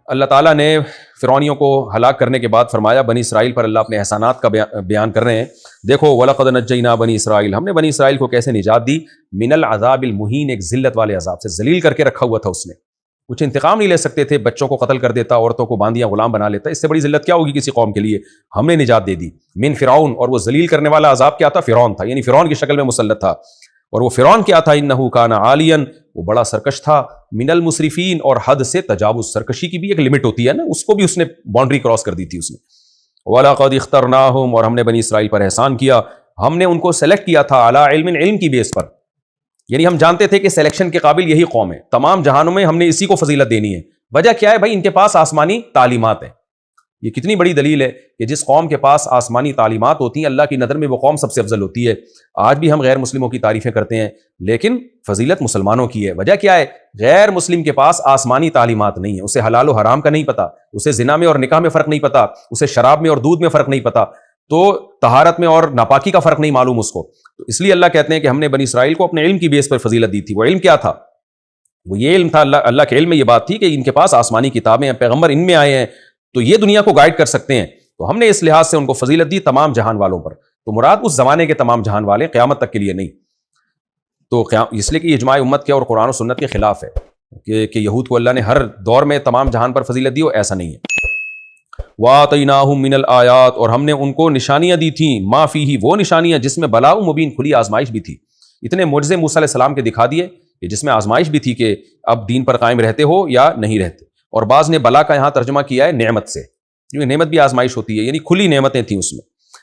اللہ تعالیٰ نے فرعونیوں کو ہلاک کرنے کے بعد فرمایا، بنی اسرائیل پر اللہ اپنے احسانات کا بیان کر رہے ہیں. دیکھو وَلَقَدْ نَجَّيْنَا بنی اسرائیل، ہم نے بنی اسرائیل کو کیسے نجات دی. من العذاب المہین، ایک ذلت والے عذاب سے، ذلیل کر کے رکھا ہوا تھا اس نے، کچھ انتقام نہیں لے سکتے تھے، بچوں کو قتل کر دیتا، عورتوں کو باندیاں غلام بنا لیتا. اس سے بڑی ذلت کیا ہوگی کسی قوم کے لیے. ہم نے نجات دے دی. من فرعون، اور وہ ذلیل کرنے والا عذاب کیا تھا؟ فرعون تھا، یعنی فرعون کی شکل میں مسلط تھا. اور وہ فرعون کیا تھا؟ انہ کان عالیا، وہ بڑا سرکش تھا. من المسرفین، اور حد سے تجاوز، سرکشی کی بھی ایک لمٹ ہوتی ہے نا، اس کو بھی اس نے باؤنڈری کراس کر دی تھی اس نے. وَلَقَدْ اخْتَرْنَاهُمْ، اور ہم نے بنی اسرائیل پر احسان کیا، ہم نے ان کو سلیکٹ کیا تھا علی علم، علم کی بیس پر، یعنی ہم جانتے تھے کہ سلیکشن کے قابل یہی قوم ہے، تمام جہانوں میں ہم نے اسی کو فضیلت دینی ہے. وجہ کیا ہے بھائی؟ ان کے پاس آسمانی تعلیمات ہیں. یہ کتنی بڑی دلیل ہے کہ جس قوم کے پاس آسمانی تعلیمات ہوتی ہیں اللہ کی نظر میں وہ قوم سب سے افضل ہوتی ہے. آج بھی ہم غیر مسلموں کی تعریفیں کرتے ہیں لیکن فضیلت مسلمانوں کی ہے. وجہ کیا ہے؟ غیر مسلم کے پاس آسمانی تعلیمات نہیں ہے، اسے حلال و حرام کا نہیں پتا، اسے زنا میں اور نکاح میں فرق نہیں پتا، اسے شراب میں اور دودھ میں فرق نہیں پتا، تو طہارت میں اور ناپاکی کا فرق نہیں معلوم اس کو. تو اس لیے اللہ کہتے ہیں کہ ہم نے بنی اسرائیل کو اپنے علم کی بیس پر فضیلت دی تھی. وہ علم کیا تھا؟ وہ یہ علم تھا، اللہ کے علم میں یہ بات تھی کہ ان کے پاس آسمانی کتابیں ہیں، پیغمبر ان میں آئے ہیں، تو یہ دنیا کو گائیڈ کر سکتے ہیں. تو ہم نے اس لحاظ سے ان کو فضیلت دی تمام جہان والوں پر. تو مراد اس زمانے کے تمام جہان والے، قیامت تک کے لیے نہیں. تو اس لیے کہ اجماع امت کے اور قرآن و سنت کے خلاف ہے کہ یہود کو اللہ نے ہر دور میں تمام جہان پر فضیلت دی ہو، ایسا نہیں ہے. وَآتَيْنَاهُم مِّنَ الْآيَاتِ، اور ہم نے ان کو نشانیاں دی تھیں، ما فیہ، وہ نشانیاں جس میں بلاء مبین، کھلی آزمائش بھی تھی. اتنے معجزے موسیٰ علیہ السلام کے دکھا دیے کہ جس میں آزمائش بھی تھی کہ اب دین پر قائم رہتے ہو یا نہیں رہتے. اور بعض نے بلا کا یہاں ترجمہ کیا ہے نعمت سے، کیونکہ نعمت بھی آزمائش ہوتی ہے، یعنی کھلی نعمتیں تھیں اس میں.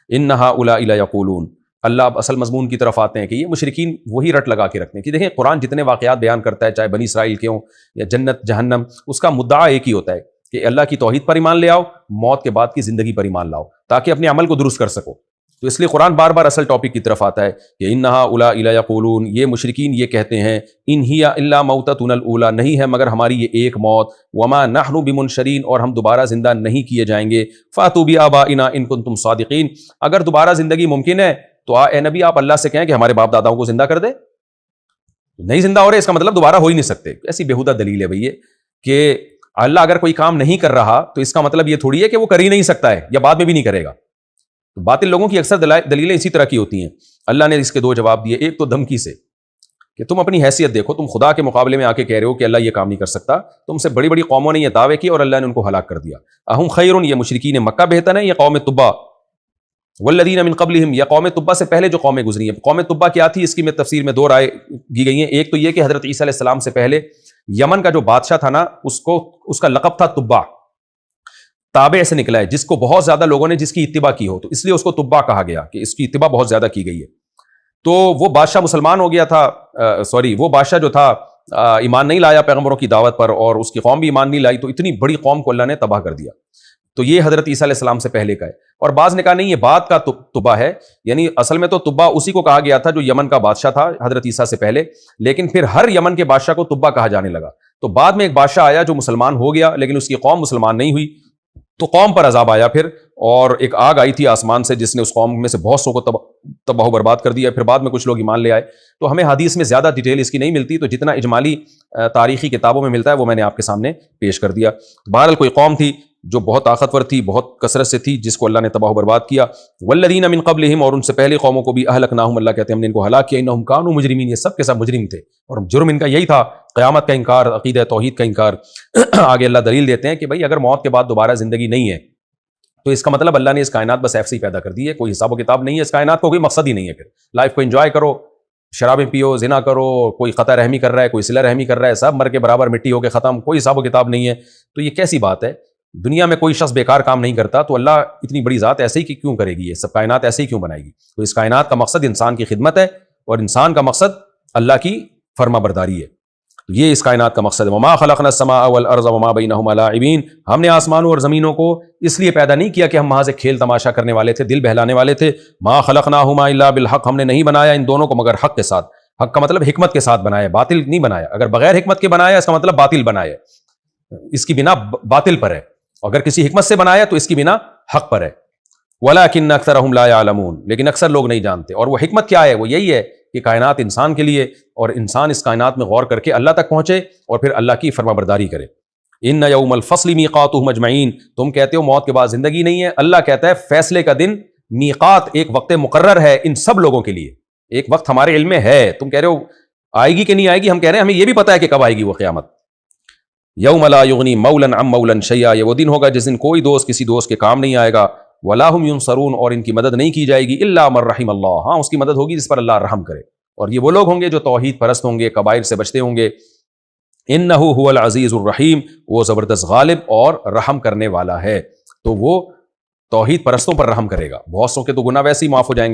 اِنَّ هَٰؤُلَاءِ لَیَقُولُونَ، اللہ اب اصل مضمون کی طرف آتے ہیں کہ یہ مشرکین وہی رٹ لگا کے رکھتے ہیں کہ دیکھیں قرآن جتنے واقعات بیان کرتا ہے، چاہے بنی اسرائیل کے ہوں یا جنت جہنم، اس کا مدعا ایک ہی ہوتا ہے کہ اللہ کی توحید پر ایمان لے آؤ، موت کے بعد کی زندگی پر ایمان لاؤ تاکہ اپنے عمل کو درست کر سکو. تو اس لیے قرآن بار بار اصل ٹاپک کی طرف آتا ہے کہ اِنَّ هَٰؤُلَاءِ لَیَقُولُونَ، یہ مشرکین یہ کہتے ہیں، اِنْ ہِیَ إِلَّا مَوْتَتُنَا الْأُولَىٰ، نہیں ہے مگر ہماری یہ ایک موت، وَمَا نَحْنُ بِمُنشَرِينَ، اور ہم دوبارہ زندہ نہیں کیے جائیں گے. فَأْتُوا بِآبَائِنَا إِن كُنتُمْ صَادِقِينَ، اگر دوبارہ زندگی ممکن ہے تو اے نبی آپ اللہ سے کہیں کہ ہمارے باپ داداؤں کو زندہ کر دے. نہیں زندہ ہو رہے اس کا مطلب دوبارہ ہو ہی نہیں سکتے. ایسی بےہودہ دلیل ہے بھئی کہ اللہ اگر کوئی کام نہیں کر رہا تو اس کا مطلب یہ تھوڑی ہے کہ وہ کر ہی نہیں سکتا ہے یا بعد میں بھی نہیں کرے گا. باطل لوگوں کی اکثر دلیلیں اسی طرح کی ہوتی ہیں. اللہ نے اس کے دو جواب دیے. ایک تو دھمکی سے کہ تم اپنی حیثیت دیکھو، تم خدا کے مقابلے میں آ کے کہہ رہے ہو کہ اللہ یہ کام نہیں کر سکتا. تم سے بڑی بڑی قوموں نے یہ دعوے کی اور اللہ نے ان کو ہلاک کر دیا. اہم خیر، یہ مشرکین مکہ بہتر ہے یا قوم تبا؟ والذین من قبلہم، یا قوم تبا سے پہلے جو قومیں گزری ہیں. قوم تبا کیا تھی؟ اس کی میں تفسیر میں دو رائے دی گئی ہیں. ایک تو یہ کہ حضرت عیسیٰ علیہ السلام سے پہلے یمن کا جو بادشاہ تھا نا، اس کا لقب تھا تبا، تابع سے نکلا ہے، جس کو بہت زیادہ لوگوں نے جس کی اتباع کی ہو، تو اس لیے اس کو تبا کہا گیا کہ اس کی اتباع بہت زیادہ کی گئی ہے. تو وہ بادشاہ مسلمان ہو گیا تھا، وہ بادشاہ جو تھا ایمان نہیں لایا پیغمبروں کی دعوت پر، اور اس کی قوم بھی ایمان نہیں لائی، تو اتنی بڑی قوم کو اللہ نے تباہ کر دیا. تو یہ حضرت عیسیٰ علیہ السلام سے پہلے کا ہے. اور بعض نے کہا نہیں، یہ بعد کا تبا ہے، یعنی اصل میں تو تبا اسی کو کہا گیا تھا جو یمن کا بادشاہ تھا حضرت عیسیٰ سے پہلے، لیکن پھر ہر یمن کے بادشاہ کو تبا کہا جانے لگا. تو بعد میں ایک بادشاہ آیا جو مسلمان ہو گیا لیکن اس کی قوم مسلمان نہیں ہوئی، تو قوم پر عذاب آیا پھر، اور ایک آگ آئی تھی آسمان سے جس نے اس قوم میں سے بہت سو کو تباہ و برباد کر دیا. پھر بعد میں کچھ لوگ ایمان لے آئے. تو ہمیں حدیث میں زیادہ ڈیٹیل اس کی نہیں ملتی، تو جتنا اجمالی تاریخی کتابوں میں ملتا ہے وہ میں نے آپ کے سامنے پیش کر دیا. بہرحال کوئی قوم تھی جو بہت طاقتور تھی، بہت کثرت سے تھی، جس کو اللہ نے تباہ و برباد کیا. والذین من قبلہم، اور ان سے پہلے قوموں کو بھی اہلکناہم، اللہ کہتے ہیں ہم نے ان کو ہلاک کیا. انہم کانوا مجرمین، یہ سب کے سب مجرم تھے، اور جرم ان کا یہی تھا، قیامت کا انکار، عقیدہ توحید کا انکار. آگے اللہ دلیل دیتے ہیں کہ بھائی اگر موت کے بعد دوبارہ زندگی نہیں ہے تو اس کا مطلب اللہ نے اس کائنات بس ایسے ہی پیدا کر دی ہے، کوئی حساب و کتاب نہیں ہے اس کائنات کو، کوئی مقصد ہی نہیں ہے. پھر لائف کو انجوائے کرو، شرابیں پیو، زنا کرو، کوئی قطع رحمی کر رہا ہے، کوئی صلہ رحمی کر رہا ہے، سب مر کے برابر مٹی ہو کے ختم، کوئی حساب و کتاب نہیں ہے. تو یہ کیسی بات ہے؟ دنیا میں کوئی شخص بیکار کام نہیں کرتا، تو اللہ اتنی بڑی ذات ایسے ہی کیوں کرے گی؟ یہ سب کائنات ایسے ہی کیوں بنائے گی؟ تو اس کائنات کا مقصد انسان کی خدمت ہے، اور انسان کا مقصد اللہ کی فرما برداری ہے. یہ اس کائنات کا مقصد ہے. وما خلقنا السماء والارض وما بینہما لاعبین، ہم نے آسمانوں اور زمینوں کو اس لیے پیدا نہیں کیا کہ ہم محض کھیل تماشا کرنے والے تھے، دل بہلانے والے تھے. ما خلقناہما الا بالحق، ہم نے نہیں بنایا ان دونوں کو مگر حق کے ساتھ. حق کا مطلب حکمت کے ساتھ بنایا، باطل نہیں بنایا. اگر بغیر حکمت کے بنایا اس کا مطلب باطل بنایا، اس کی بنا باطل پر ہے. اگر کسی حکمت سے بنایا تو اس کی بنا حق پر ہے. ولکن اکثرہم لا یعلمون، لیکن اکثر لوگ نہیں جانتے. اور وہ حکمت کیا ہے؟ وہ یہی ہے کہ کائنات انسان کے لیے، اور انسان اس کائنات میں غور کر کے اللہ تک پہنچے اور پھر اللہ کی فرما برداری کرے. ان یوم الفصل میقاتہم اجمعین، تم کہتے ہو موت کے بعد زندگی نہیں ہے، اللہ کہتا ہے فیصلے کا دن، میقات ایک وقت مقرر ہے ان سب لوگوں کے لیے، ایک وقت ہمارے علم میں ہے، تم کہہ رہے ہو آئے گی کہ نہیں آئے گی، ہم کہہ رہے ہیں ہمیں یہ بھی پتا ہے کہ کب آئے گی وہ قیامت. یوم لا یغنی مولا عن مولا شیئا، یہ وہ دن ہوگا جس دن کوئی دوست کسی دوست کے کام نہیں آئے گا. ولا هم ینصرون، اور ان کی مدد نہیں کی جائے گی، الا من رحم اللہ، ہاں اس کی مدد ہوگی جس پر اللہ رحم کرے. اور یہ وہ لوگ ہوں گے جو توحید پرست ہوں گے، کبائر سے بچتے ہوں گے. انہ هو العزیز الرحیم، وہ زبردست غالب اور رحم کرنے والا ہے. تو وہ توحید پرستوں پر رحم کرے گا، بہت سو کے تو گناہ ویسے ہی معاف ہو جائیں گے.